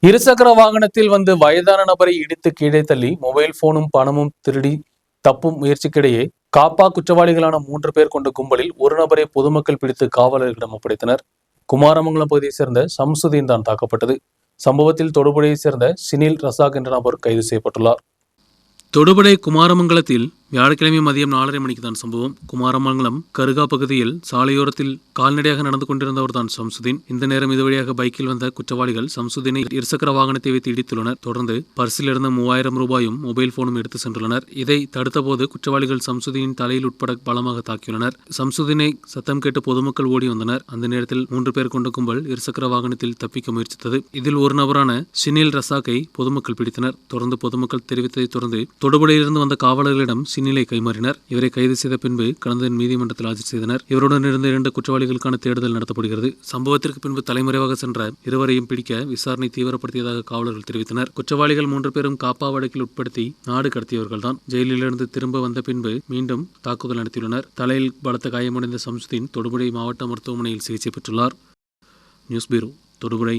இருசக்கர வாகனத்தில் வந்து வயதான நபரை இடித்து கீழே தள்ளி மொபைல் போனும் பணமும் திருடி தப்பும் முயற்சிக்கிடையே காப்பா குற்றவாளிகளான 3 பேர் கொண்ட கும்பலில் ஒரு நபரை பொதுமக்கள் பிடித்து காவலர்களிடம் ஒப்படைத்தனர். குமாரமங்கலம் பகுதியைச் சேர்ந்த சம்சுதீன் தான் தாக்கப்பட்டது. சம்பவத்தில் தொடுபுழையைச் சேர்ந்த சினில் ரசாக் என்ற நபர் கைது செய்யப்பட்டுள்ளார். தொடுபுழை குமாரமங்கலத்தில் வியாழக்கிழமை மதியம் 4:30 மணிக்கு தான் சம்பவம். குமாரமங்கலம் கருகா பகுதியில் சாலையோரத்தில் கால்நடையாக நடந்து கொண்டிருந்தவர் தான் சம்சுதீன். இந்த நேரம் இது வழியாக பைக்கில் வந்த குற்றவாளிகள் சம்சுதீனை இருசக்கர வாகனத்தை வைத்து இடித்துள்ளனர். தொடர்ந்து பர்சில் இருந்த 3000 ரூபாயும் மொபைல் போனும் எடுத்து சென்றுள்ளனர். இதை தடுத்தபோது குற்றவாளிகள் சம்சுதீனின் தலையில் உட்பட பலமாக தாக்கியுள்ளனர். சம்சுதீனை சத்தம் கேட்டு பொதுமக்கள் ஓடி வந்தனர். அந்த நேரத்தில் 3 பேர் கொண்ட கும்பல் இருசக்கர வாகனத்தில் தப்பிக்க முயற்சித்தது. இதில் ஒரு நபரான சினில் ரசாக்கை பொதுமக்கள் பிடித்தனர். தொடர்ந்து பொதுமக்கள் தெரிவித்ததை தொடர்ந்து தொடுபுழையிலிருந்து வந்த காவலர்களிடம் சினிலை கைமாறினர். இவரை கைது செய்த பின்பு கடந்த நீதிமன்றத்தில் ஆஜர் செய்தனர். இவருடன் இருந்த 2 குற்றவாளிகளுக்கான தேடுதல் நடத்தப்படுகிறது. சம்பவத்திற்கு பின்பு தலைமறைவாக சென்ற இருவரையும் பிடிக்க விசாரணை தீவிரப்படுத்தியதாக காவலர்கள் தெரிவித்தனர். குற்றவாளிகள் 3 பேரும் காப்பா வழக்கில் உட்படுத்தி நாடு கடத்தியவர்கள்தான். ஜெயிலிலிருந்து திரும்ப வந்த பின்பு மீண்டும் தாக்குதல் நடத்தியுள்ளனர். தலையில் பலத்த காயமடைந்த சம்சுதீன் தொடுபுழை மாவட்ட மருத்துவமனையில் சிகிச்சை பெற்றுள்ளார். News bureau, தொடுபுழை.